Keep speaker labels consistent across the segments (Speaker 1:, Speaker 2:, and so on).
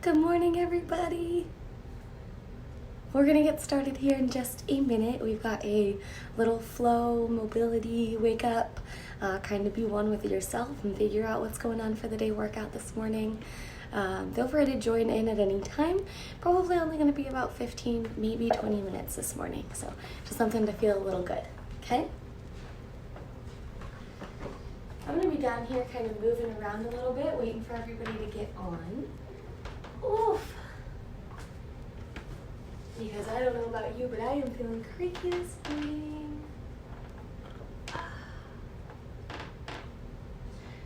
Speaker 1: Good morning, everybody. We're gonna get started here in just a minute. We've got a little flow, mobility, wake up, kind of be one with yourself and figure out what's going on for the day workout this morning. Feel free to join in at any time. Probably only gonna be about 15, maybe 20 minutes this morning. So just something to feel a little good, okay? I'm gonna be down here kind of moving around a little bit, waiting for everybody to get on. Oof. Because I don't know about you, but I am feeling creaky this morning.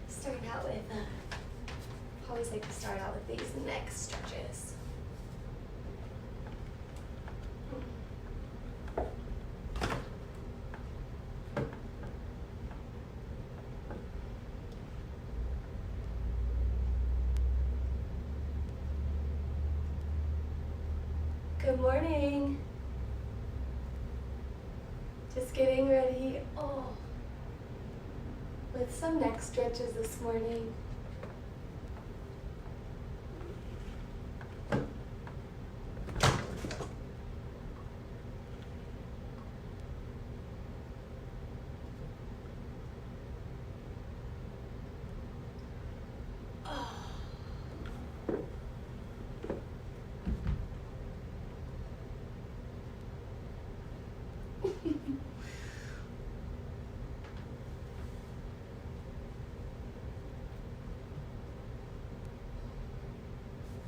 Speaker 1: Starting out with, I always like to start out with these neck stretches. Good morning. Just getting ready. With some neck stretches this morning.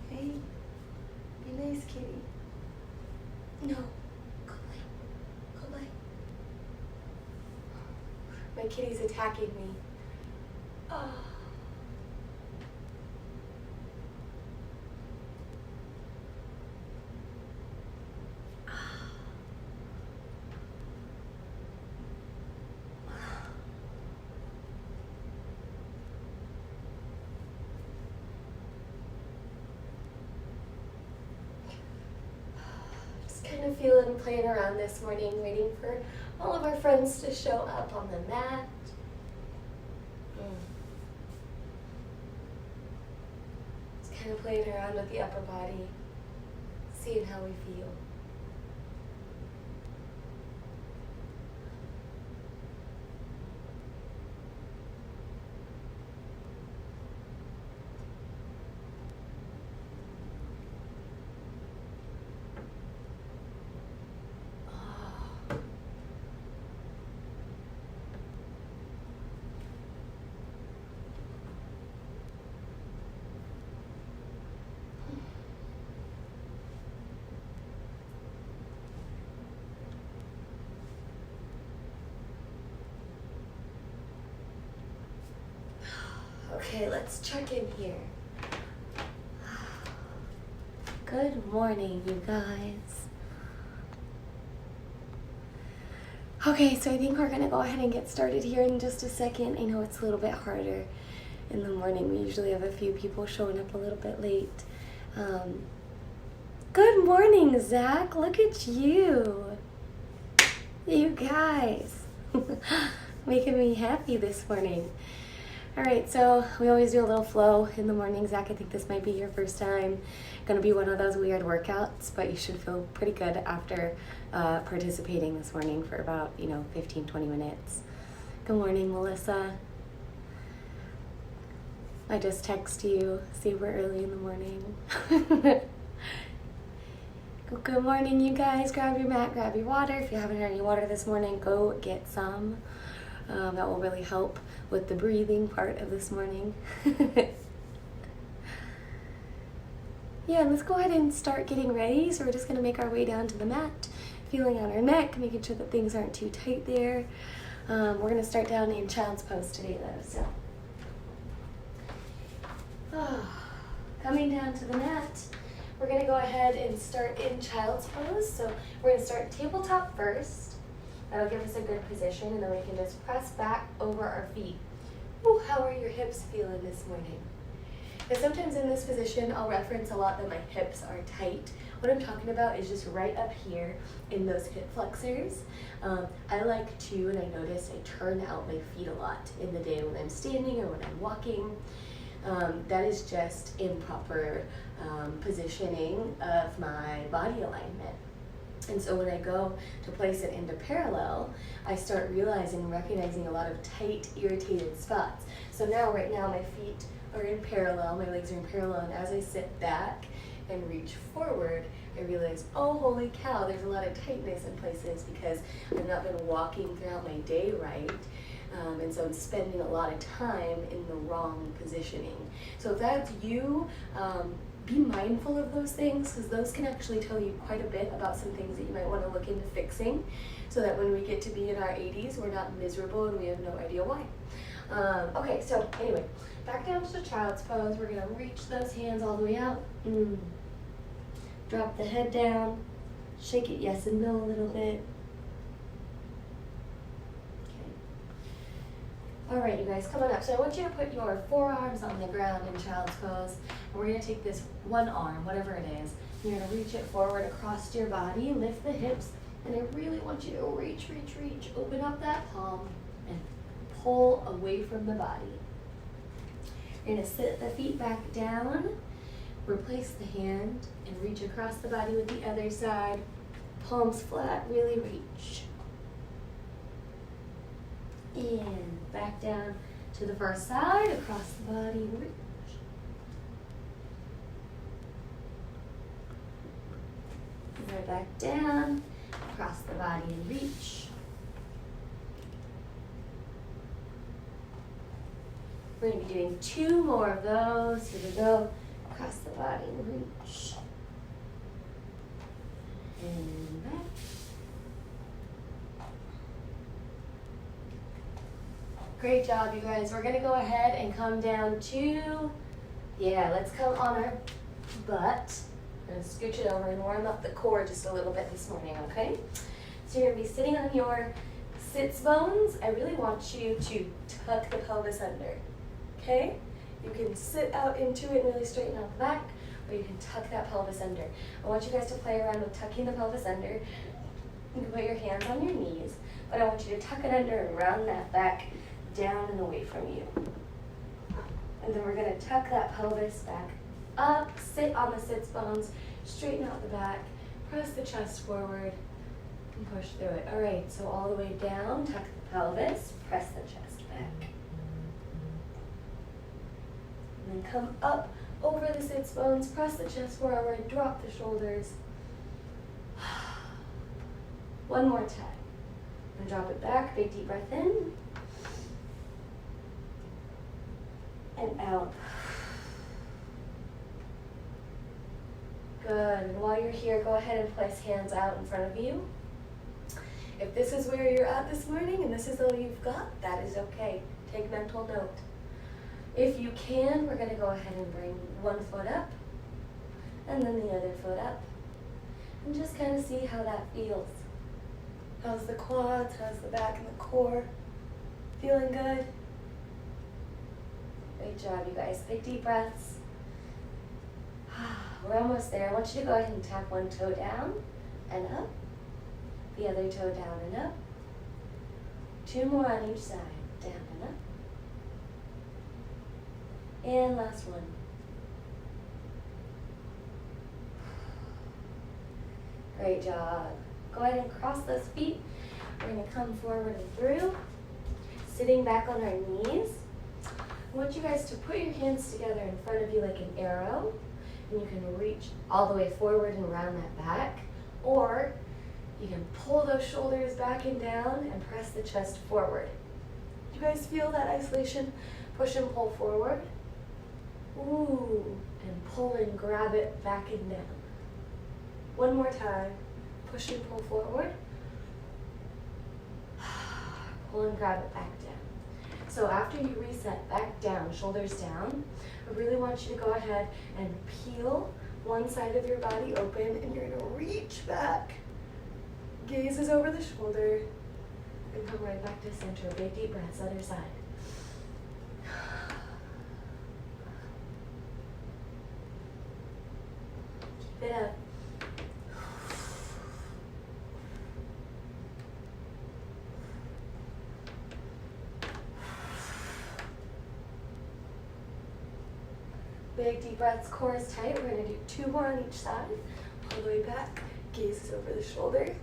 Speaker 1: Hey, be nice, kitty. No, go play. Go play. My kitty's attacking me. Kind of feeling playing around this morning, waiting for all of our friends to show up on the mat. Just kind of playing around with the upper body, seeing how we feel. Okay, let's check in here. Good morning, you guys. Okay, so I think we're gonna go ahead and get started here in just a second. I know it's a little bit harder in the morning. We usually have a few people showing up a little bit late. Good morning, Zach. Look at you. You guys. Making me happy this morning. All right, so we always do a little flow in the morning. Zach, I think this might be your first time. Gonna be one of those weird workouts, but you should feel pretty good after participating this morning for about, 15, 20 minutes. Good morning, Melissa. I just text you, see we're early in the morning. Good morning, you guys. Grab your mat, grab your water. If you haven't had any water this morning, go get some. That will really help with the breathing part of this morning. Yeah, let's go ahead and start getting ready. So we're just going to make our way down to the mat, feeling on our neck, making sure that things aren't too tight there. We're going to start down in child's pose today, though. So, coming down to the mat, we're going to go ahead and start in child's pose. So we're going to start tabletop first. That'll give us a good position, and then we can just press back over our feet. Ooh, how are your hips feeling this morning? Now, sometimes in this position, I'll reference a lot that my hips are tight. What I'm talking about is just right up here in those hip flexors. I like to, and I notice I turn out my feet a lot in the day when I'm standing or when I'm walking. That is just improper positioning of my body alignment. And so when I go to place it into parallel, I start realizing and recognizing a lot of tight, irritated spots. So now, right now, my feet are in parallel, my legs are in parallel, and as I sit back and reach forward, I realize, oh, holy cow, there's a lot of tightness in places because I've not been walking throughout my day right. And so I'm spending a lot of time in the wrong positioning. So if that's you, be mindful of those things, because those can actually tell you quite a bit about some things that you might want to look into fixing, so that when we get to be in our 80s, we're not miserable and we have no idea why. Okay, so anyway, back down to child's pose. We're going to reach those hands all the way out. Drop the head down. Shake it yes and no a little bit. All right, you guys, come on up. So I want you to put your forearms on the ground in child's pose. And we're going to take this one arm, whatever it is. You're going to reach it forward across your body, lift the hips, and I really want you to reach, reach, reach. Open up that palm and pull away from the body. You're going to sit the feet back down, replace the hand, and reach across the body with the other side. Palms flat, really reach. And back down to the far side, across the body, reach. Right back down, across the body and reach. We're going to be doing 2 more of those. Here we go. Across the body and reach. And back. Great job, you guys. We're going to go ahead and come down to, let's come on our butt. We're going to scooch it over and warm up the core just a little bit this morning, okay? So you're going to be sitting on your sits bones. I really want you to tuck the pelvis under, okay? You can sit out into it and really straighten out the back, or you can tuck that pelvis under. I want you guys to play around with tucking the pelvis under. You can put your hands on your knees, but I want you to tuck it under and round that back down and away from you. And then we're going to tuck that pelvis back up, sit on the sits bones, straighten out the back, press the chest forward, and push through it. All right, so all the way down, tuck the pelvis, press the chest back. And then come up over the sits bones, press the chest forward, drop the shoulders. One more time. And drop it back, big deep breath in. And out. Good. And while you're here, go ahead and place hands out in front of you. If this is where you're at this morning and this is all you've got, that is okay. Take mental note. If you can, we're going to go ahead and bring one foot up and then the other foot up. And just kind of see how that feels. How's the quads? How's the back and the core? Feeling good? Great job, you guys. Big deep breaths. We're almost there. I want you to go ahead and tap one toe down and up. The other toe down and up. 2 more on each side. Down and up. And last one. Great job. Go ahead and cross those feet. We're going to come forward and through. Sitting back on our knees. I want you guys to put your hands together in front of you like an arrow. And you can reach all the way forward and round that back. Or you can pull those shoulders back and down and press the chest forward. You guys feel that isolation? Push and pull forward. Ooh, and pull and grab it back and down. One more time. Push and pull forward. Pull and grab it back down. So after you reset back down, shoulders down, I really want you to go ahead and peel one side of your body open, and you're going to reach back. Gaze is over the shoulder, and come right back to center. Big deep breaths, other side. Keep it up. Big deep breaths, core is tight. We're gonna do 2 more on each side. All the way back, gaze over the shoulder.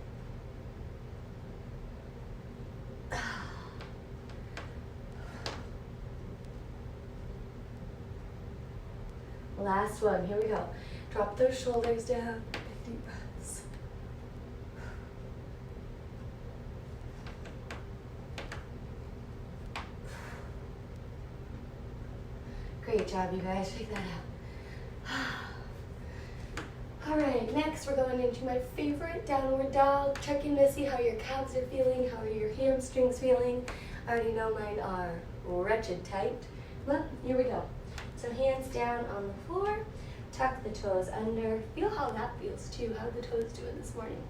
Speaker 1: Last one, here we go. Drop those shoulders down, big deep breaths. Great job, you guys. Shake that out. All right, next we're going into my favorite downward dog. Checking to see how your calves are feeling, how are your hamstrings feeling. I already know mine are wretched tight. Well, here we go. So hands down on the floor, tuck the toes under. Feel how that feels too. How are the toes doing this morning?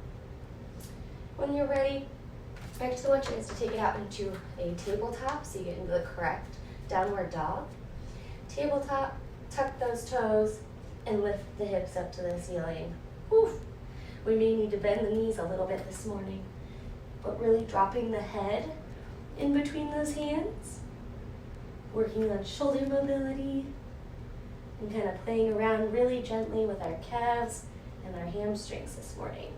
Speaker 1: When you're ready, I just want you guys to take it out into a tabletop so you get into the correct downward dog. Tabletop, tuck those toes, and lift the hips up to the ceiling. Oof. We may need to bend the knees a little bit this morning, but really dropping the head in between those hands, working on shoulder mobility, and kind of playing around really gently with our calves and our hamstrings this morning.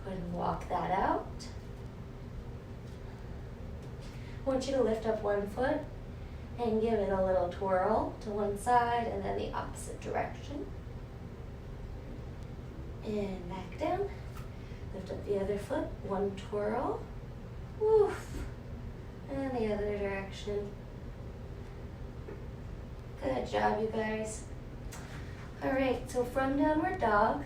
Speaker 1: Go ahead and walk that out. I want you to lift up one foot and give it a little twirl to one side and then the opposite direction. And back down. Lift up the other foot, one twirl. Woof. And the other direction. Good job, you guys. All right, so from downward dog,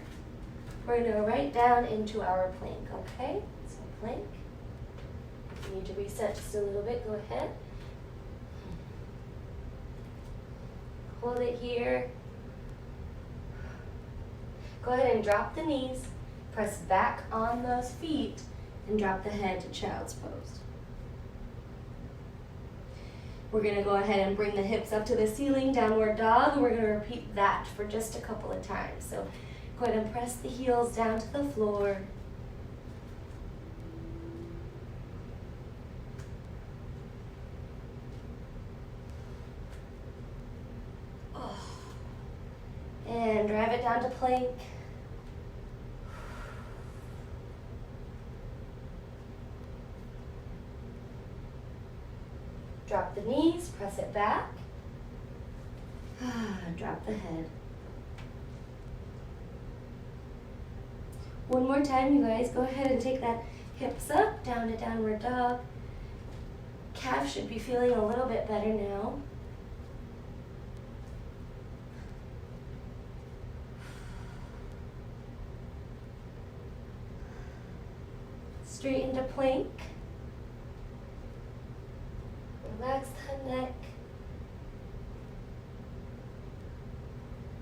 Speaker 1: we're going to go right down into our plank, okay? So plank. If you need to reset just a little bit, go ahead. Hold it here. Go ahead and drop the knees. Press back on those feet and drop the head to child's pose. We're going to go ahead and bring the hips up to the ceiling, downward dog. We're going to repeat that for just a couple of times. So go ahead and press the heels down to the floor. And drive it down to plank. Drop the knees, press it back. Drop the head. One more time, you guys. Go ahead and take that hips up, down to downward dog. Calf should be feeling a little bit better now. Straight into plank. Relax the neck.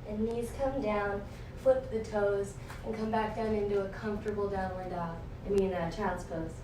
Speaker 1: And knees come down, flip the toes, and come back down into a comfortable downward dog. Child's pose.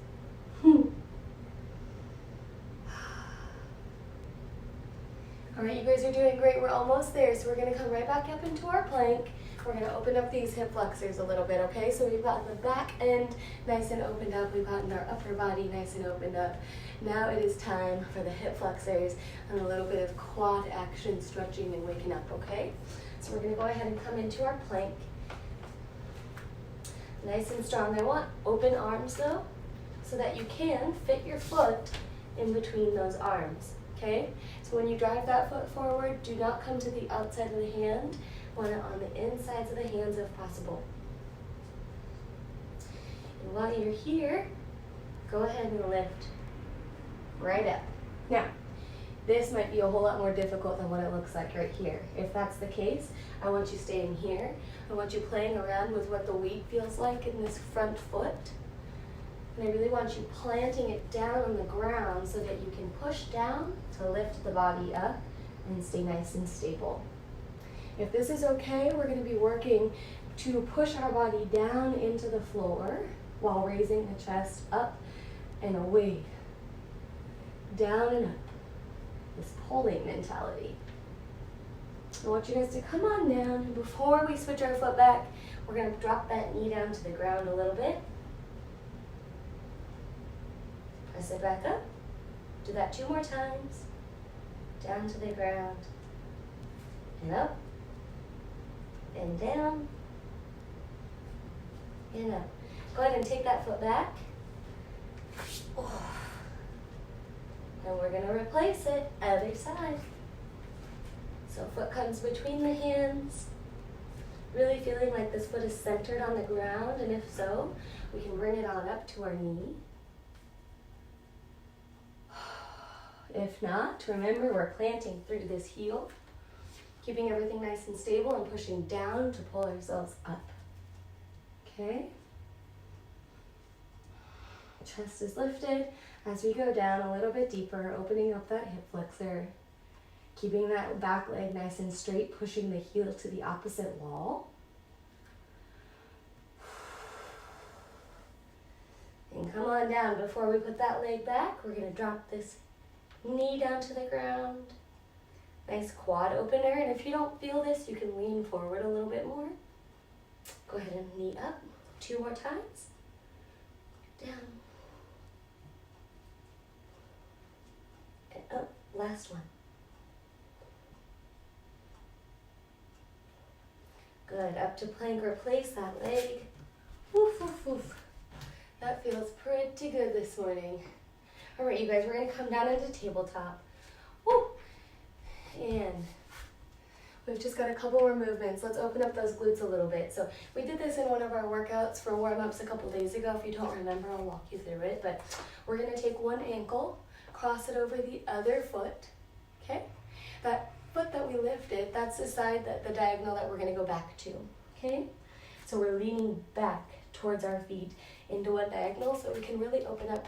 Speaker 1: All right, you guys are doing great. We're almost there, so we're going to come right back up into our plank. We're going to open up these hip flexors a little bit, okay? So we've gotten the back end nice and opened up. We've gotten our upper body nice and opened up. Now it is time for the hip flexors and a little bit of quad action stretching and waking up, okay? So we're going to go ahead and come into our plank. Nice and strong. I want open arms though, so that you can fit your foot in between those arms, okay? So when you drive that foot forward, do not come to the outside of the hand. Want it on the insides of the hands if possible. And while you're here, go ahead and lift right up. Now, this might be a whole lot more difficult than what it looks like right here. If that's the case, I want you staying here. I want you playing around with what the weight feels like in this front foot. And I really want you planting it down on the ground so that you can push down to lift the body up and stay nice and stable. If this is okay, we're going to be working to push our body down into the floor while raising the chest up and away. Down and up. This pulling mentality. I want you guys to come on down. Before we switch our foot back, we're going to drop that knee down to the ground a little bit. Press it back up. Do that 2 more times. Down to the ground. And up. and down, and up. Go ahead and take that foot back. Oh. And we're gonna replace it, other side. So foot comes between the hands, really feeling like this foot is centered on the ground, and if so, we can bring it on up to our knee. If not, remember we're planting through this heel, keeping everything nice and stable and pushing down to pull ourselves up. Okay? Chest is lifted. As we go down a little bit deeper, opening up that hip flexor, keeping that back leg nice and straight, pushing the heel to the opposite wall. And come on down. Before we put that leg back, we're going to drop this knee down to the ground. Nice quad opener. And if you don't feel this, you can lean forward a little bit more. Go ahead and knee up 2 more times. Down. And up. Last one. Good. Up to plank. Replace that leg. Woof, woof, woof. That feels pretty good this morning. All right, you guys, we're going to come down into tabletop. Woo! And we've just got a couple more movements. Let's open up those glutes a little bit. So we did this in one of our workouts for warm-ups a couple days ago. If you don't remember, I'll walk you through it. But we're going to take one ankle, cross it over the other foot, okay? That foot that we lifted, that's the side, the diagonal that we're going to go back to, okay? So we're leaning back towards our feet into one diagonal so we can really open up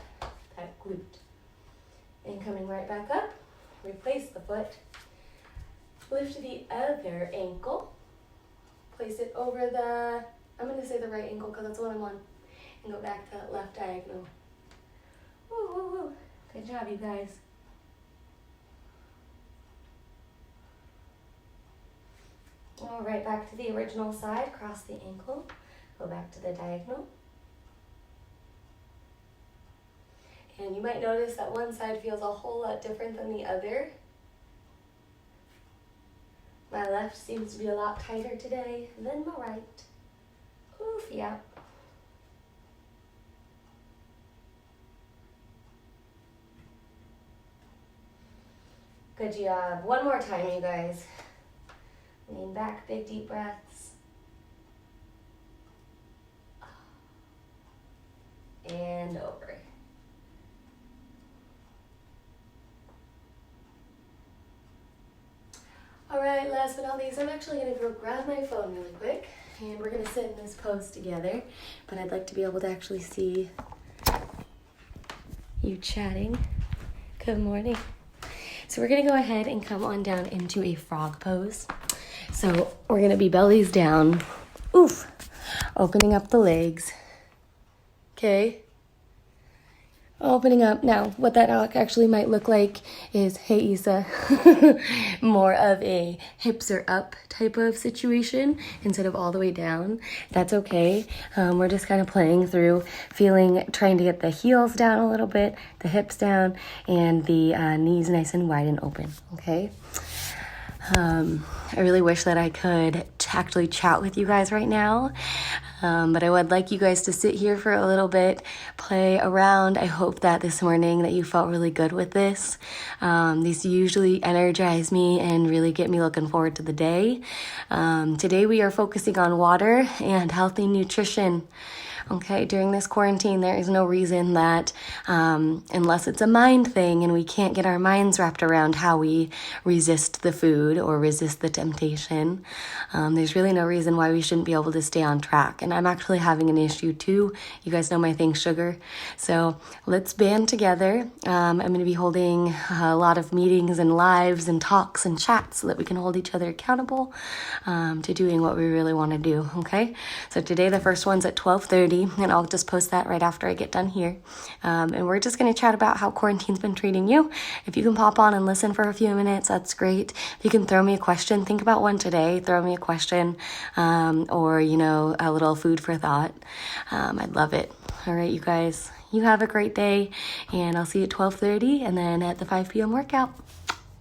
Speaker 1: that glute. And coming right back up, replace the foot, lift the other ankle, place it over the, I'm going to say the right ankle because that's what I'm on, and go back to that left diagonal. Woo, woo, woo. Good job, you guys. All right, back to the original side, cross the ankle, go back to the diagonal. And you might notice that one side feels a whole lot different than the other. My left seems to be a lot tighter today than my right. Oof, yeah. Good job. One more time, you guys. Lean back, big deep breaths. And over. All right, last but not least, I'm actually going to go grab my phone really quick, and we're going to sit in this pose together, but I'd like to be able to actually see you chatting. Good morning. So we're going to go ahead and come on down into a frog pose. So we're going to be bellies down, oof, opening up the legs, okay? Opening up. Now, what that actually might look like is, hey, Isa, more of a hips are up type of situation instead of all the way down. That's okay. We're just kind of playing through, trying to get the heels down a little bit, the hips down, and the knees nice and wide and open, okay? I really wish that I could actually chat with you guys right now, but I would like you guys to sit here for a little bit, play around. I hope that this morning that you felt really good with this. These usually energize me and really get me looking forward to the day. Today we are focusing on water and healthy nutrition. Okay, during this quarantine, there is no reason that, unless it's a mind thing and we can't get our minds wrapped around how we resist the food or resist the temptation, there's really no reason why we shouldn't be able to stay on track. And I'm actually having an issue too. You guys know my thing, sugar. So let's band together. I'm going to be holding a lot of meetings and lives and talks and chats so that we can hold each other accountable to doing what we really want to do, okay? So today the first one's at 12:30. And I'll just post that right after I get done here. And we're just going to chat about how quarantine's been treating you. If you can pop on and listen for a few minutes, that's great. If you can throw me a question, think about one today, throw me a question, or, a little food for thought. I'd love it. All right, you guys, you have a great day, and I'll see you at 12:30 and then at the 5 p.m. workout.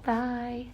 Speaker 1: Bye.